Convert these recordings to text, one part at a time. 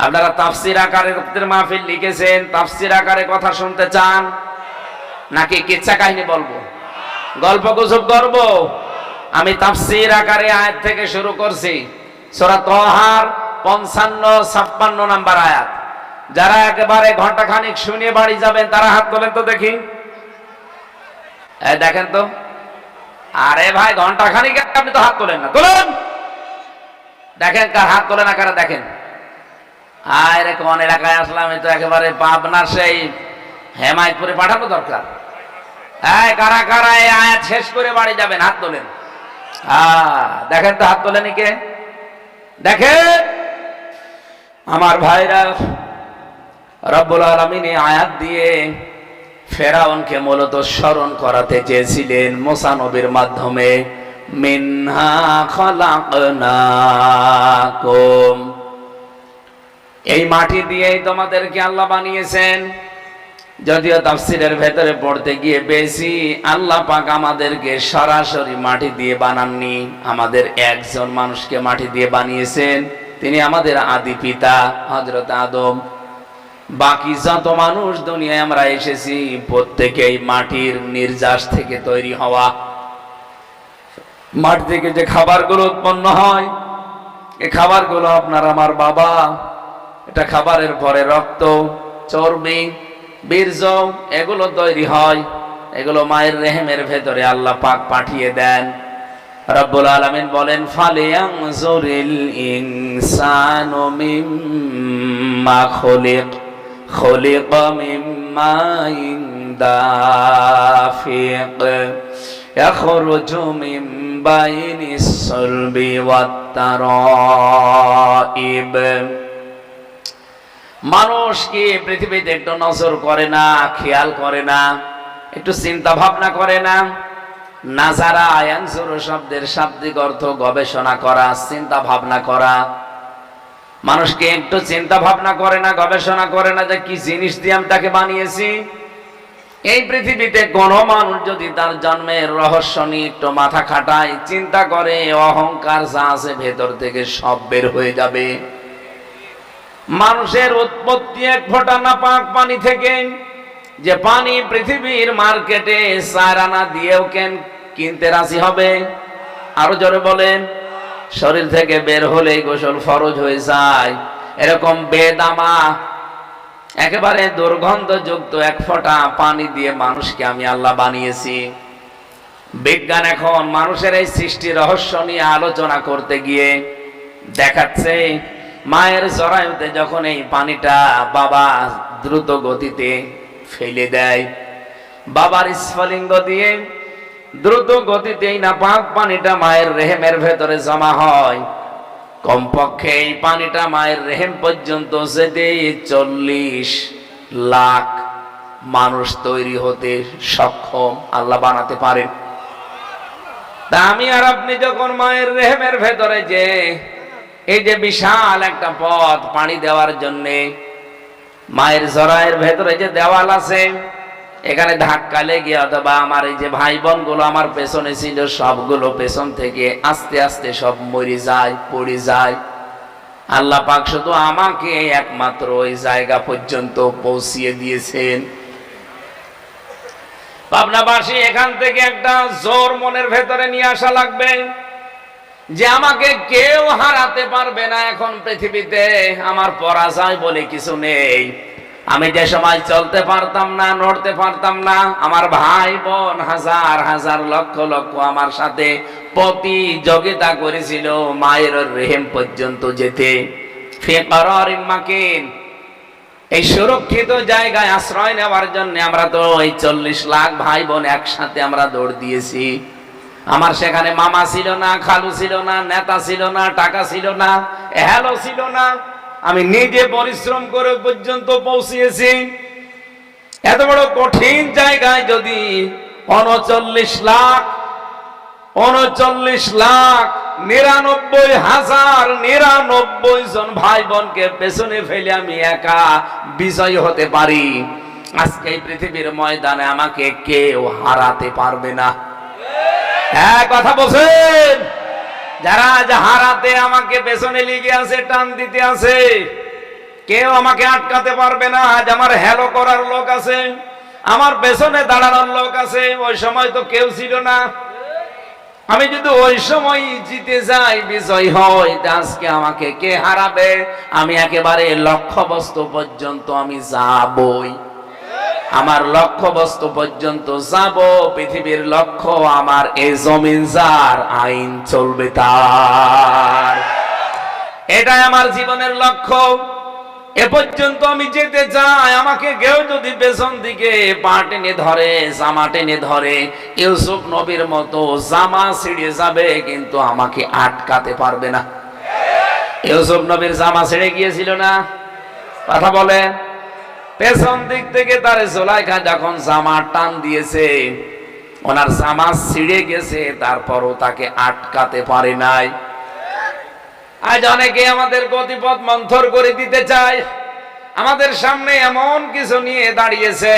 আপনারা তাফসীর আকারে রক্তের মাহফিল লিখেছেন, তাফসীর আকারে কথা শুনতে চান নাকি কিচ্ছা কাহিনী বলবো, গল্প গুজব করব? আমি তাফসীর আকারে আয়াত থেকে শুরু করছি। সূরা তাহার 55-56 নাম্বার আয়াত। যারা একেবারে ঘন্টাখানিক শুনে বাড়ি যাবেন তারা হাত তোলেন তো দেখি। দেখেন তো, আরে ভাই ঘন্টাখানিক আপনি তো হাত তোলেন না, তোলেন। দেখেন কার হাত তোলে না কারা দেখেন। আরে কোন এলাকায় আসলাম, আমি তো একেবারে পাবনার সেই হেমায়তপুরে পাঠানো দরকার। হ্যাঁ, কারা কারা এই আয়াত শেষ করে বাড়ি যাবেন হাত তোলেন। দেখেন তো হাত তোলেন কে, দেখেন আমার ভাইরা। রব্বুল আলামিন এই আয়াত দিয়ে ফেরাউনকে মূলত স্মরণ করাতে চেয়েছিলেন মুসা নবীর মাধ্যমে। মিনহা খালাকনাকুম, এই মাটি দিয়েই তোমাদেরকে আল্লাহ বানিয়েছেন। যদিও তাফসীরের ভেতরে পড়তে গিয়ে বেশি আল্লাহ পাক আমাদেরকে সরাসরি মাটি দিয়ে বানাননি, আমাদের একজন মানুষকে মাটি দিয়ে বানিয়েছেন। তিনি আমাদের আদি পিতা হযরত আদম। বাকি যত মানুষ দুনিয়ায় আমরা এসেছি প্রত্যেকেই মাটির নির্যাস থেকে তৈরি হওয়া। মাটি থেকে যে খাবারগুলো উৎপন্ন হয়, এই খাবারগুলো আপনার আমার বাবা, এটা খাবারের পরে রক্ত, চর্বি, বীর্য এগুলো তৈরি হয়। এগুলো মায়ের রেহেমের ভেতরে আল্লাহ পাক পাঠিয়ে দেন। রব্বুল আলামিন বলেন, ফালিয়ানজুরিল ইনসানু মিম্মা খুলিকা মিম্মা দাফিক ইয়াখরুজু মিন বাইনিস সুলবি ওয়াত তারাইব। মানুষ কি পৃথিবীতে একটু নজর করে না, খেয়াল করে না, একটু চিন্তা ভাবনা করে না? নাজারা ইয়ানজুরু শব্দের শাব্দিক অর্থ গবেষণা করা, চিন্তা ভাবনা করা। মানুষকে একটু চিন্তা ভাবনা করে না, গবেষণা করে না যে কি জিনিস দিয়ে আমি তাকে বানিয়েছি? এই পৃথিবীতে কোন মানুষ যদি তার জন্মের রহস্য নিয়ে একটু মাথা খাটায়, চিন্তা করে, অহংকার যা আছে ভেতর থেকে সব বের হয়ে যাবে। মানুষের উৎপত্তি এক ফোঁটা নাপাক পানি থেকে, যে পানি পৃথিবীর মার্কেটে 4 আনা দিয়েও কিনতে রাজি হবে? আরো জোরে বলেন। শরীর থেকে বের হলেই গোসল ফরজ হয়ে যায়। এরকম বেদামা একেবারে দুর্গন্ধযুক্ত এক ফোঁটা পানি দিয়ে মানুষকে আমি আল্লাহ বানিয়েছি। বিজ্ঞান এখন মানুষের এই সৃষ্টি রহস্য নিয়ে আলোচনা করতে গিয়ে দেখাচ্ছে, মায়ের জরায়ুতে যখন এই পানিটা বাবা দ্রুত গতিতে ফেলে দেয়, বাবার স্ফলিঙ্গ দিয়ে দ্রুত গতিতেই নাপাক পানিটা মায়ের রেহেমের ভেতরে জমা হয়। কমপক্ষে এই পানিটা মায়ের রেহেম পর্যন্ত যেতে 40 লাখ মানুষ তৈরি হতে সক্ষম আল্লাহ বানাতে পারেন। তা আমি আর আপনি যখন মায়ের রেহেমের ভেতরে যে এই যে বিশাল একটা পথ পানি দেওয়ার জন্যে মায়ের জরায়ের ভেতরে যে দেওয়াল আছে, এখানে ধাক্কা লেগে অথবা আমার এই যে ভাই বোন গুলো আমার পেছনে ছিল সবগুলো পেছন থেকে আস্তে আস্তে সব মরে যায়, পড়ে যায়। আল্লাহ পাক শুধু আমাকে একমাত্র ওই জায়গা পর্যন্ত পৌঁছিয়ে দিয়েছেন। পাবনাবাসী এখান থেকে একটা জোর মনের ভেতরে নিয়ে আসা লাগবে যে আমাকে কেউ হারাতে পারবে না। এখন পৃথিবীতে আমার পরাজয় বলে কিছু নেই। আমি যে সময় চলতে পারতাম না, নড়তে পারতাম না, আমার ভাই বোন হাজার হাজার লক্ষ লক্ষ আমার সাথে প্রতিযোগিতা করেছিল মায়ের রেহেম পর্যন্ত যেতে। ফি করারিম মাকিন, এই সুরক্ষিত জায়গায় আশ্রয় নেওয়ার জন্য আমরা তো এই 40 লাখ ভাই বোন একসাথে আমরা দৌড় দিয়েছি। আমার সেখানে মামা ছিল না, খালু ছিল না, নেতা ছিল না, টাকা ছিল না, এহেলো ছিল না। আমি নিজে পরিশ্রম করে পর্যন্ত পৌঁছিয়েছি। এত বড় কঠিন জায়গায় যদি 39,99,099 জন ভাই বোনকে পেছনে ফেলে আমি একা বিজয়ী হতে পারি, আজকে এই পৃথিবীর ময়দানে আমাকে কেউ হারাতে পারবে না। হ্যাঁ, কথা বলছেন? যারা আজ হারাতে আমাকে পেছনে লেগে আছে, টান দিতে আছে, কেউ আমাকে আটকাতে পারবে না। আজ আমার হ্যালো করার লোক আছে, আমার পেছনে দাঁড়ানোর লোক আছে। ওই সময় তো কেউ ছিল না। আমি যদি ওই সময় জিতে যাই, বিজয় হয়, আজকে আমাকে কে হারাবে? আমি একেবারে লক্ষ্যবস্তু পর্যন্ত আমি যাবই। আমার লক্ষ্যবস্তু পর্যন্ত যাব। পৃথিবীর লক্ষ্য আমার এই জমিন যার, আইন চলবে তার। এটাই আমার জীবনের লক্ষ্য। এ পর্যন্ত আমি যেতে চাই। আমাকে কেউ যদি পেছন দিকে পা টেনে ধরে, জামা টেনে ধরে, ইউসুফ নবীর মতো জামা ছিঁড়ে যাবে, কিন্তু আমাকে আটকাতে পারবে না। ইউসুফ নবীর জামা ছিঁড়ে গিয়েছিল না? কথা বলে। পেছন দিক থেকে তার জুলাইখা যখন জামা টান দিয়েছে, ওনার জামা ছিঁড়ে গেছে, তারপরও তাকে আটকাতে পারে নাই। আজ অনেকে আমাদের গতিপথ মন্থর করে দিতে চায়। আমাদের সামনে এমন কিছু নিয়ে দাঁড়িয়েছে,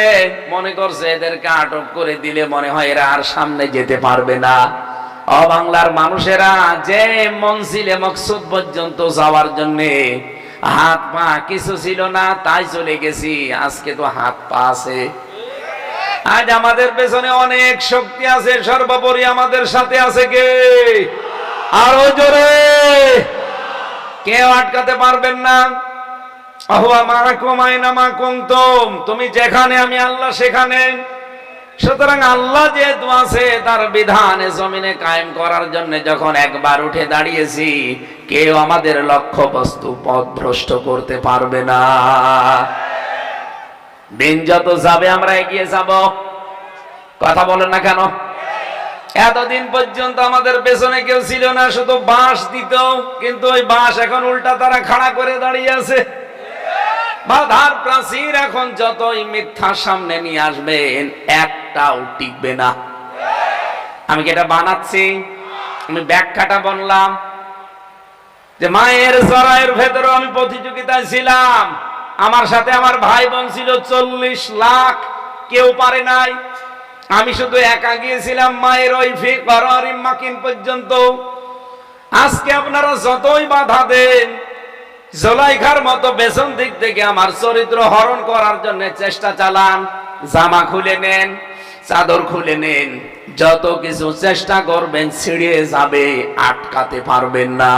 মনে করছে এদেরকে আটক করে দিলে মনে হয় এরা আর সামনে যেতে পারবে না। বাংলার মানুষেরা যে মনজিলে মকসুদ পর্যন্ত যাওয়ার জন্য হাত পা কিছু ছিল না, তাই চলে গেছি। আজকে তো হাত পা আছে। আজ আমাদের পেছনে অনেক শক্তি আছে। সর্বোপরি আমাদের সাথে আছে কে? আরো জোরে। কেউ আটকাতে পারবেন না। তুমি যেখানে, আমি আল্লাহ সেখানে। সুতরাং আল্লাহ যেহেতু আছে, তার বিধানে জমিনে কায়েম করার জন্য যখন একবার উঠে দাঁড়িয়েছি, কেউ আমাদের লক্ষ্য বস্তু পথভ্রষ্ট করতে পারবে না। দিন যত যাবে আমরা এগিয়ে যাব। কথা বলেন না কেন? এতদিন পর্যন্ত আমাদের পেছনে কেউ ছিল না, শুধু বাঁশ দিত, কিন্তু ওই বাঁশ এখন উল্টা তারা খাড়া করে দাঁড়িয়ে আছে। বাধার প্রাচীর এখন যতই মিথ্যা সামনে নিয়ে আসবেন, একটাও টিকবে না। আমি কি এটা বানাচ্ছি? আমি ব্যাখ্যাটা বললাম যে মায়ের জরায়ের ভেতরে আমি প্রতিযোগিতায় ছিলাম। আমার সাথে আমার ভাই বোন ছিল 40 লাখ, কেউ পারে নাই। আমি শুধু একা গিয়েছিলাম মায়ের ওই মাকিন পর্যন্ত। আজকে আপনারা যতই বাধা দেন, জুলাইখার মতো পেছন দিক থেকে আমার চরিত্র হরণ করার জন্য চেষ্টা চালান, জামা খুলে নেন, চাদর খুলে নেন, যত কিছু চেষ্টা করবেন ছিঁড়ে যাবে, আটকাতে পারবেন না।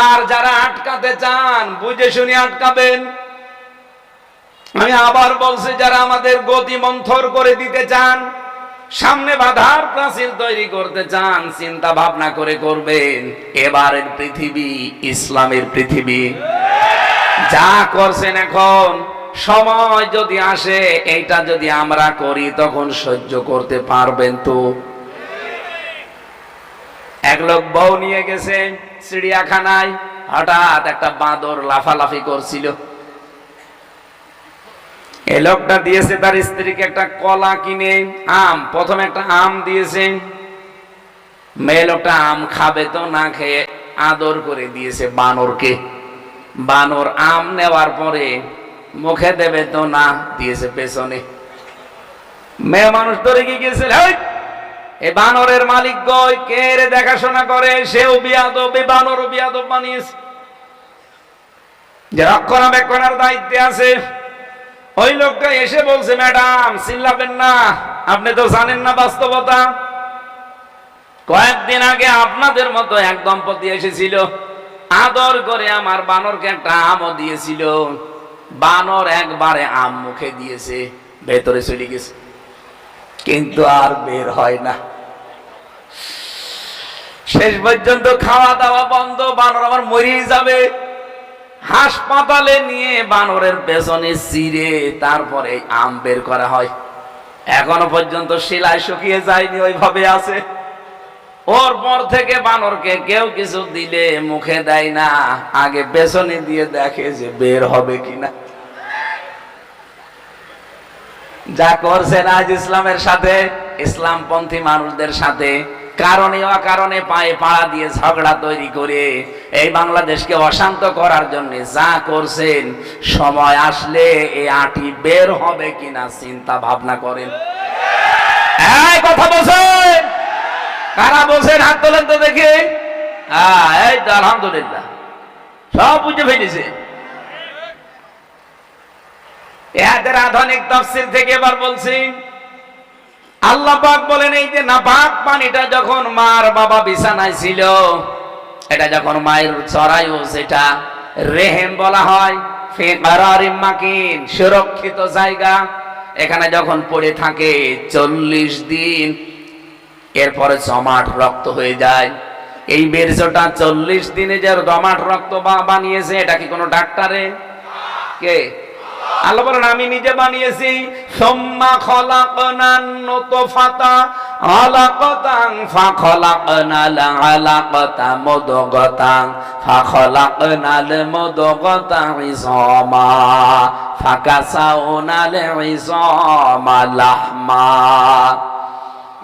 আর যারা আটকাতে চান, বুঝে শুনে আটকাবেন। আমি আবার বলছি, যারা আমাদের গতি মন্থর করে দিতে চান, সামনে বাধার প্রাচীর তৈরি করতে চান, চিন্তা ভাবনা করে করবেন। এবারের পৃথিবী ইসলামের পৃথিবী। যা করছেন এখন, সময় যদি আসে এইটা যদি আমরা করি, তখন সহ্য করতে পারবেন তো? এক লোক বউ নিয়ে গেছে চিড়িয়াখানায়, হঠাৎ একটা বাঁদর লাফালাফি করছিল। এই লোকটা দিয়েছে তার স্ত্রীকে একটা কলা কিনে, আম, প্রথমে একটা আম দিয়েছে। মেয়ে লোকটা আম খাবে তো, না খেয়ে আদর করে দিয়েছে বানরকে। বানর আম নেওয়ার পরে মুখে দেবে তো না, দিয়েছে পেছনে। মেয়ে মানুষ ধরে গিয়েছে, এই বানরের মালিক গয় কে রে দেখাশোনা করে? সেও বিয়াদব, বানরও বিয়াদব বানিয়েছে। যে রক্ষণাবেক্ষণের দায়িত্বে আছে, ওই লোকটা এসে বলছে, ম্যাডাম চিল্লাবেন না, আপনি তো জানেন না বাস্তবতা। কয়েকদিন আগে আপনাদের মতো এক দম্পতি এসেছিল, আদর করে আমার বানরকে একটা আমও দিয়েছিল। বানর একবারে আম মুখে দিয়েছে, ভেতরে চলে গেছে, কিন্তু আর বের হয় না। শেষ পর্যন্ত খাওয়া দাওয়া বন্ধ, বানর আমার মরেই যাবে। হাসপাতালে নিয়ে বানরের পেছনে চিরে তারপরে আম বের করা হয়। এখনো পর্যন্ত সেলাই শুকিয়ে যায়নি, ওইভাবে আছে। ওর পর থেকে বানরকে কেউ কিছু দিলে মুখে দেয় না, আগে পেছনে দিয়ে দেখে যে বের হবে কিনা। যা করছেন আজ ইসলামের সাথে, ইসলামপন্থী মানুষদের সাথে, কারণে অকারণে পায়ে পাড়া দিয়ে ঝগড়া তৈরি করে এই বাংলাদেশকে অশান্ত করার জন্য যা করছেন, সময় আসলে এই আটি বের হবে কিনা চিন্তা ভাবনা করেন। এই কথা বলছেন, কারা বলছেন হাত তোলেন তো দেখি। এই তো আলহামদুলিল্লাহ। সব বুঝে ফেলেছে। এদের আধুনিক তাফসীর থেকে এবার বলছি, আল্লাহ পাক বলেন এই যে নাপাক পানিটা যখন মার বাবা বিছানায় ছিল, এটা যখন মায়ের চড়াইও, সেটা রেহেম বলা হয়, ফি কারারিম মাকিন, সুরক্ষিত জায়গা। এখানে যখন পড়ে থাকে 40 দিন, এরপরে জমাট রক্ত হয়ে যায়। এই বীর্যটা 40 দিনে যে জমাট রক্ত বানিয়েছে, এটা কি কোনো ডাক্তারে? কে? আল্লাহ বলেন আমি নিজে বানিয়েছি। সুম্মা খলাকনান নুতফাতা আলাকাতান ফাখলাকনাল আলাকাতা মুদগাতান ফাখলাকনাল মুদগাতা ইযামা ফাকাসাউনাল ইযামা লাহমা।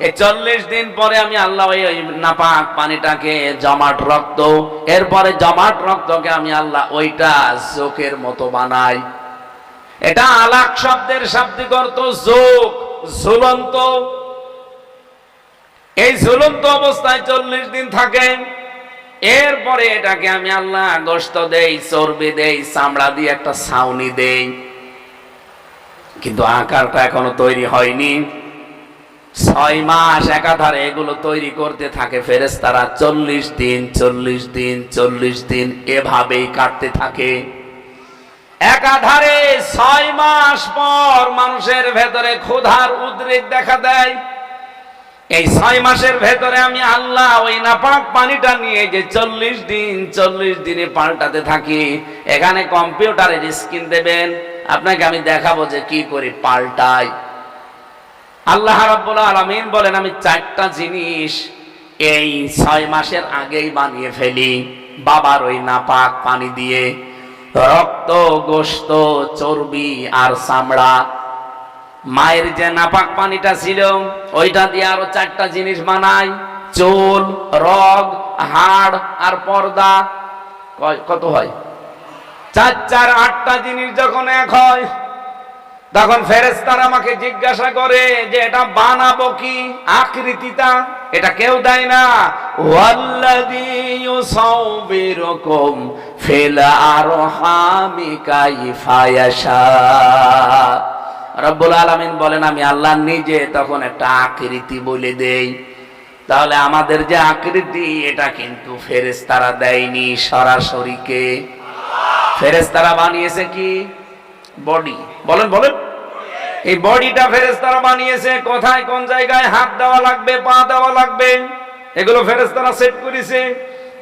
এই 40 দিন পরে আমি আল্লাহ ওই নাপাক পানিটাকে জমাট রক্ত, এরপরে জমাট রক্তকে আমি আল্লাহ ওইটা চোখের মতো বানাই। এটা আলাক শব্দের শাব্দিক অর্থ যোগ, ঝুলন্ত। এই ঝুলন্ত অবস্থায় 40 দিন থাকে। এরপরে এটাকে আমি আল্লাহ গোশত দেই, চর্বি দেই, চামড়া দিয়ে একটা ছাউনি দেই, কিন্তু আকারটা এখনো তৈরি হয়নি। 6 মাস একাধারে এগুলো তৈরি করতে থাকে ফেরেশতারা। 40 দিন 40 দিন 40 দিন এভাবেই কাটতে থাকে একাধারে। 6 মাস পর মানুষের ভেতরে ক্ষুধার উদ্রেক দেখা দেয়। এই 6 মাসের ভেতরে আমি আল্লাহ ওই নাপাক পানিটা নিয়ে যে 40 দিন 40 দিনে পাল্টাতে থাকি। এখানে কম্পিউটারের স্ক্রিন দেবেন, আপনাকে আমি দেখাবো যে কি করে পাল্টাই। আল্লাহ রাব্বুল আলামিন বলেন আমি 4টা জিনিস এই 6 মাসের আগেই বানিয়ে ফেলি বাবার ওই নাপাক পানি দিয়ে। রক্ত, গোশত, চর্বি আর চামড়া। মায়ের যে নাপাক পানিটা ছিল ওইটা দিয়ে আরো 4টা জিনিস বানাই, চুল, রগ, হাড় আর পর্দা। কত হয়? 4 4 8টা জিনিস যখন এক হয়, তখন ফেরেশতারা আমাকে জিজ্ঞাসা করে যে এটা বানাবো কি? আকৃতিটা এটা কেউ দেয় না। ওয়াল্লাযী ইউসাউবিরুকুম ফিল আরহামি কাইফা ইয়াশা। রব্বুল আলামিন বলেন আমি আল্লাহ নিজে তখন একটা আকৃতি বলে দেই। তাহলে আমাদের যে আকৃতি, এটা কিন্তু ফেরেশতারা দেয়নি, সরাসরি কে? ফেরেশতারা বানিয়েছে কি? বডি। বলেন বলেন, এই বডিটা ফেরেশতারা বানিয়েছে। কোথায় কোন জায়গায় হাত দেওয়া লাগবে, পা দেওয়া লাগবে, এগুলো ফেরেশতারা সেট করেছে।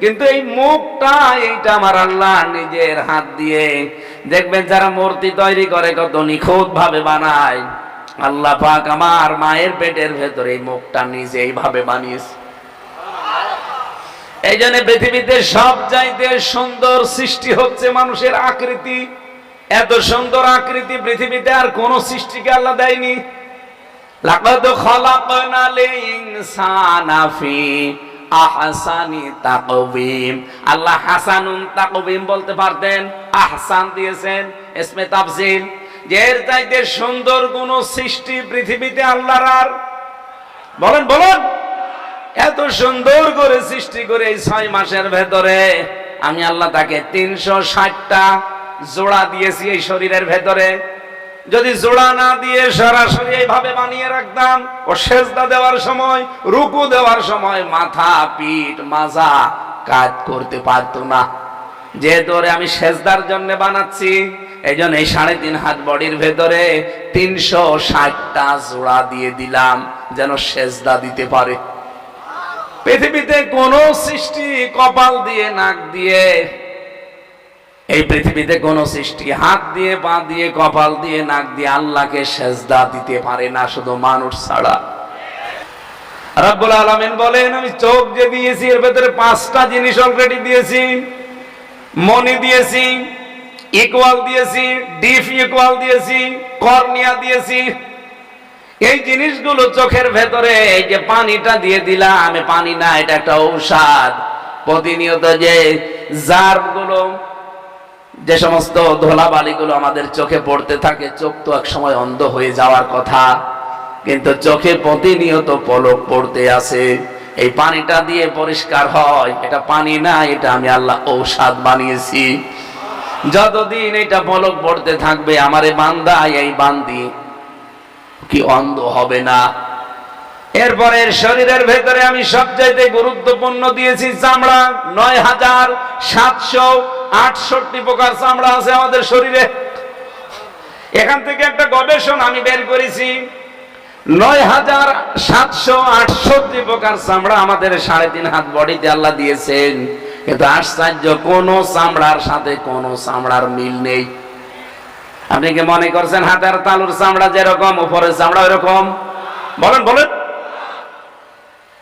কিন্তু এই মুখটা, এইটা আমার আল্লাহ নিজের হাত দিয়ে। দেখবেন যারা মূর্তি তৈরি করে কত নিখুঁত ভাবে বানায়। আল্লাহ পাক আমার মায়ের পেটের ভেতরে এই মুখটা নিজে এইভাবে বানিয়েছে। এই জন্য পৃথিবীতে সব চাইতে সুন্দর সৃষ্টি হচ্ছে মানুষের আকৃতি। এত সুন্দর আকৃতি পৃথিবীতে আর কোন সৃষ্টিকে আল্লাহ দেয়নি। লাকাদ খালাকনাল ইনসানা ফি আহসানি তাকওয়িম। আল্লাহ হাসানুন তাকওয়িম বলতে পারতেন, আহসান দিয়েছেন ইসমে তাফজিল। যে এর চাইতে সুন্দর কোন সৃষ্টি পৃথিবীতে আল্লাহর আর? বলেন বলেন। এত সুন্দর করে সৃষ্টি করে এই 6 মাসের ভেতরে আমি আল্লাহ তাকে 360টা জোড়া দিয়েছি এই শরীরের ভেতরে। যদি জোড়া না দিয়ে সরাসরি এইভাবে বানিয়ে রাখতাম, ও সেজদা দেওয়ার সময়, রুকু দেওয়ার সময় মাথা, পিঠ, মাজা কাজ করতে পারতো না। যেহেতু আমি সেজদার জন্য বানাচ্ছি, এই জন্য এই 3.5 হাত বডির ভেতরে 360টা জোড়া দিয়ে দিলাম, যেন সেজদা দিতে পারে। পৃথিবীতে কোন সৃষ্টি কপাল দিয়ে, নাক দিয়ে, এই পৃথিবীতে কোন সৃষ্টি হাত দিয়ে, পা দিয়ে, কপাল দিয়ে, নাক দিয়ে আল্লাহকে সেজদা দিতে পারে না, শুধু মানুষ ছাড়া। রব্বুল আলামিন বলেন আমি চোখ যে দিয়েছি এর ভেতরে 5টা জিনিস অলরেডি দিয়েছি। মনি দিয়েছি, ইকুয়াল দিয়েছি, ডিফ ইকুয়াল দিয়েছি, কর্নিয়া দিয়েছি। এই জিনিসগুলো চোখের ভেতরে, এই যে পানিটা দিয়ে দিলাম, পানি না, এটা একটা ঔষধ। প্রতিনিয়ত যে জার্মগুলো, যে সমস্ত ধুলাবালিগুলো আমাদের চোখে পড়তে থাকে, চোখ তো এক সময় অন্ধ হয়ে যাওয়ার কথা, কিন্তু চোখে প্রতিনিয়ত পলক পড়তে আছে। এই পানিটা দিয়ে পরিষ্কার হয়। এটা পানি না, এটা আমি আল্লাহ ঔষধ বানিয়েছি। যতদিন এটা পলক পড়তে থাকবে, আমারে বান্দা এই বান্দি কি অন্ধ হবে না। এরপরে শরীরের ভেতরে আমি সবচাইতে গুরুত্বপূর্ণ দিয়েছি চামড়া। ৯৭৬৮ প্রকার চামড়া আছে আমাদের শরীরে। এখান থেকে একটা গবেষণা আমি বের করেছি, ৯৭৬৮ প্রকার চামড়া আমাদের ৩.৫ হাত বডিতে আল্লাহ দিয়েছেন। কিন্তু আশ্চর্য, কোন চামড়ার সাথে কোন চামড়ার মিল নেই। আপনি কি মনে করছেন হাতের তালুর চামড়া যেরকম উপরের চামড়া এরকম? বলেন বলেন।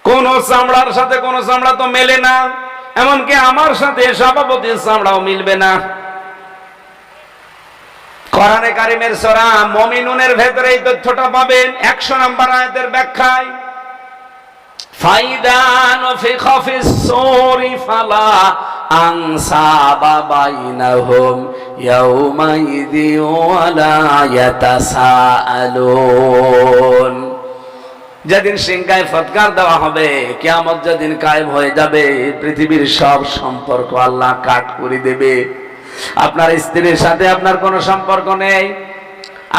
কোন চামড়ার সাথে কোন চামড়া তো মেলে না। এমনকি আমার সাথে সভাপতির চামড়াও মিলবে না। কোরআনে কারিমের সূরা মুমিনুনের ভেতরে এই তথ্যটা পাবেন ১০০ নম্বর আয়াতের ব্যাখ্যায়। ফাইদা নুফিখা ফিস সূরি ফালা আনসাবা বাইনাহুম ইয়াউমাইযি ওয়ালা ইয়াতাসাআলুন। যেদিন সিংহায় ফটকার দেওয়া হবে, কিয়ামত যেদিন কায়েম হয়ে যাবে, পৃথিবীর সব সম্পর্ক আল্লাহ কাট করে দেবে। আপনার স্ত্রীর সাথে আপনার কোনো সম্পর্ক নেই,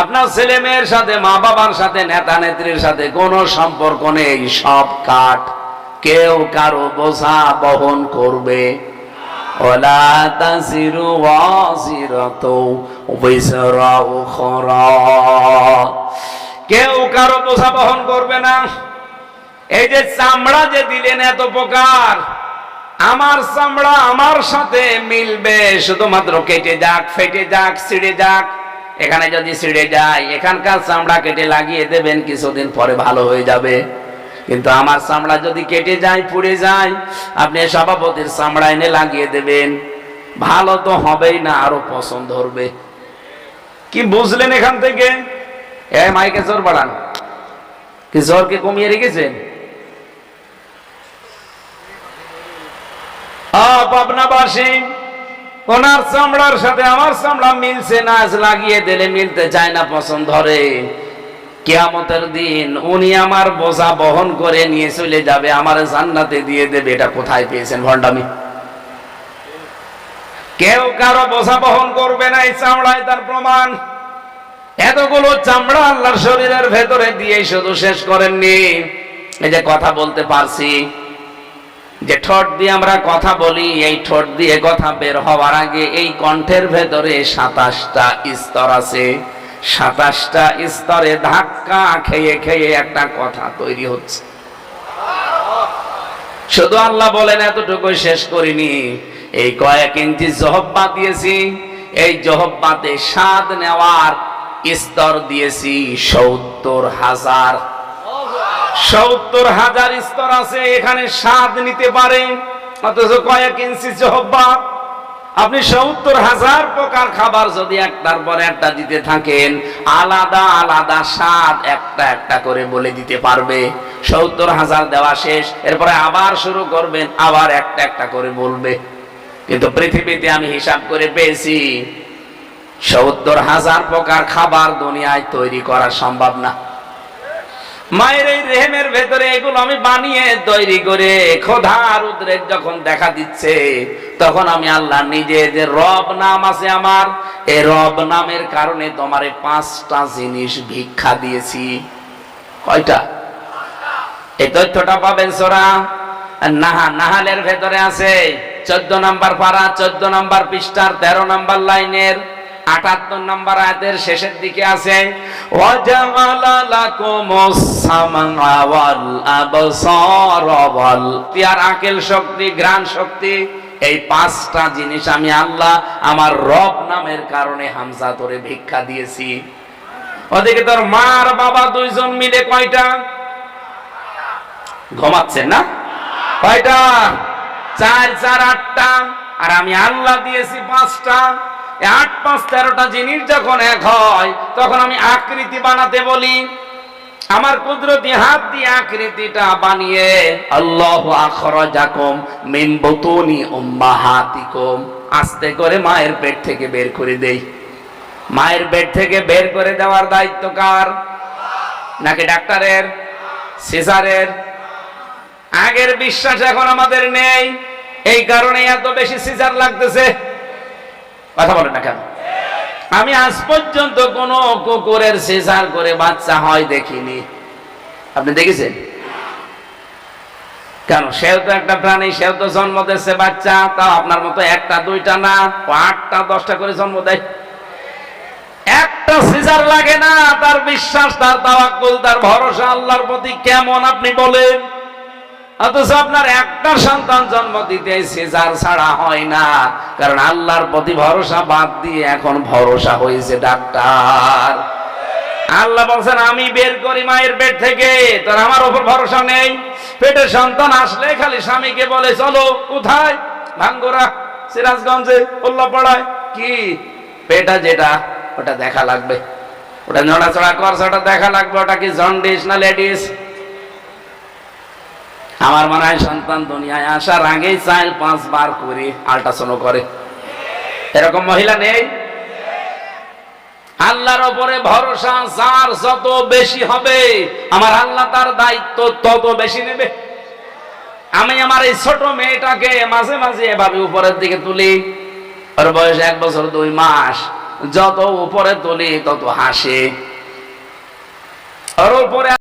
আপনার ছেলে মেয়ের সাথে, মা বাবার সাথে, নেতা নেত্রীর সাথে কোনো সম্পর্ক নেই, সব কাট। কেউ কারো বোঝা বহন করবে। ওয়ালা তাসিরু ওয়াসিরাতু বিসরা উখরা, কেউ কারো বোঝা বহন করবে না। এই যে চামড়া যে দিলেন এত প্রকার, আমার চামড়া আমার সাথে মিলবে শুধুমাত্র কেটে যাক, ফেটে যাক, ছিঁড়ে যাক। এখানে যদি ছিঁড়ে যায়, এখানকার চামড়া কেটে লাগিয়ে দেবেন, কিছুদিন পরে ভালো হয়ে যাবে। কিন্তু আমার চামড়া যদি কেটে যায়, পুড়ে যায়, আপনি সভাপতির চামড়া এনে লাগিয়ে দেবেন, ভালো তো হবেই না, আরো পছন্দ ধরবে। কি বুঝলেন এখান থেকে? মাইকে জোর বাড়ান। কি জোরকে কমিয়ে রেখেছেন? পাবনাবাসী, ওনার চামড়ার সাথে আমার চামড়া মিলছে না, লাগিয়ে দিলে মিলতে চায় না, পছন্দ ধরে। কিয়ামতের দিন উনি আমার বোঝা বহন করে নিয়ে চলে যাবে, আমার জান্নাতে দিয়ে দেবে। এটা কোথায় পেয়েছেন ভণ্ডামি? কেউ কারো বোঝা বহন করবে না, এই চামড়ায় তার প্রমাণ। এতগুলো চামড়া আল্লাহর শরীরের ভেতরে দিয়ে শুধু শেষ করেননি। এই যে কথা বলতে পারছি, যে ঠোঁট দিয়ে আমরা কথা বলি, এই ঠোঁট দিয়ে কথা বের হওয়ার আগে এই কণ্ঠের ভেতরে ২৭টা স্তর আছে। ২৭টা স্তরে ধাক্কা খেয়ে খেয়ে একটা কথা তৈরি হচ্ছে। শুধু আল্লাহ বলেন এতটুকু শেষ করিনি, এই কয়েক ইঞ্চি জহব্বা দিয়েছি, এই জহব্বাতে স্বাদ নেওয়ার স্তর দিয়েছি ৭০,০০০। ৭০,০০০ স্তর আছে, এখানে স্বাদ নিতে পারে। অথচ কয়েক ইঞ্চি জহব্বা, আপনি ৭০,০০০ প্রকার খাবার যদি একটার পর একটা দিতে থাকেন, আলাদা আলাদা স্বাদ একটা একটা করে বলে দিতে পারবে। ৭০,০০০ দেওয়া শেষ, এরপরে আবার শুরু করবেন, আবার একটা একটা করে বলবে। কিন্তু পৃথিবীতে আমি হিসাব করে পেয়েছি ৭০,০০০ প্রকার খাবার দুনিয়ায় তৈরি করা সম্ভব না। মায়ের এই রেহেমের ভেতরে এগুলো আমি বানিয়ে তৈরি করে, ক্ষুধার উদ্রেক যখন দেখা দিচ্ছে, তখন আমি আল্লাহ নিজে যে রব নাম আছে আমার, এই রব নামের কারণে তোমারে ৫টা জিনিস ভিক্ষা দিয়েছি। কয়টা? এই তথ্যটা পাবেন সূরা নাহালের ভেতরে আছে, ১৪ নম্বর পারা, ১৪ নম্বর পৃষ্ঠার ১৩ নম্বর লাইনের ৭৮ নম্বর আয়াতের শেষের দিকে আছে, ওয়াজাআলা লাকুমুস সামআ ওয়াল আবসারা ওয়াল ইয়ার আকেল শক্তি, ঘ্রাণ শক্তি, এই ৫টা জিনিস আমি আল্লাহ আমার রব নামের কারণে হামজা ধরে ভিক্ষা দিয়েছি। ওদিকে তোর মা আর বাবা দুইজন মিলে কয়টা? ঘুমাচ্ছেন না? কয়টা? ৪ ৪ ৮টা, আর আমি আল্লাহ দিয়েছি ৫টা। ৮ ৫ ১৩টা জিনিস যখন এক হয়, তখন আমি আকৃতি বানাতে বলি। আমার কুদরতি হাত দিয়ে আকৃতিটা বানিয়ে আল্লাহু আখরাজাকুম মিন বুতুনি উম্মাহাতিকুম, আস্তে করে মায়ের পেট থেকে বের করে দেই। মায়ের পেট থেকে বের করে দেওয়ার দায়িত্ব কার? নাকি ডাক্তারের, সিজারের? আগের বিশ্বাস এখন আমাদের নেই, এই কারণে এত বেশি সিজার লাগতেছে। কথা বলেন না কেন? আমি আজ পর্যন্ত কোন কুকুরের সিজার করে বাচ্চা হয় দেখিনি। আপনি দেখেছেন? কেন? সেও তো একটা প্রাণী, সেও তো জন্ম দিচ্ছে বাচ্চা, তাও আপনার মতো একটা দুইটা না, 8টা 10টা করে জন্ম দেয়। একটা সিজার লাগে না। তার বিশ্বাস, তার তাওয়াক্কুল, তার ভরসা আল্লাহর প্রতি কেমন আপনি বলেন? অথচ আপনার একটা সন্তান জন্ম দিতে সিজার ছাড়া হয় না, কারণ আল্লাহর প্রতি ভরসা বাদ দিয়ে এখন ভরসা হয়েছে ডাক্তার। আল্লাহ বলছেন আমি বের করি মায়ের পেট থেকে, তোর আমার উপর ভরসা নেই। পেটের সন্তান আসলে খালি স্বামীকে বলে চলো কোথায়, ভাঙ্গুরা, সিরাজগঞ্জে, উল্লাপাড়ায়। কি পেটা যেটা ওটা দেখা লাগবে, ওটা নড়াচড়া করছে ওটা দেখা লাগবে, ওটা কি জন্ডিস না লেডিস। আমার মনে হয় সন্তান দুনিয়ায় আসার আগেই 4-5 বার করে আল্ট্রাসাউন্ড করে। এরকম মহিলা নেই? আল্লাহর উপরে ভরসা যার যত বেশি হবে, আমার আল্লাহ তার দায়িত্ব তত বেশি নেবে। আমি আমার এই ছোট মেয়েটাকে মাঝে মাঝে এভাবে উপরের দিকে তুলি, ওর বয়স 1 বছর 2 মাস, যত উপরে তুলি তত হাসে। ওর উপরে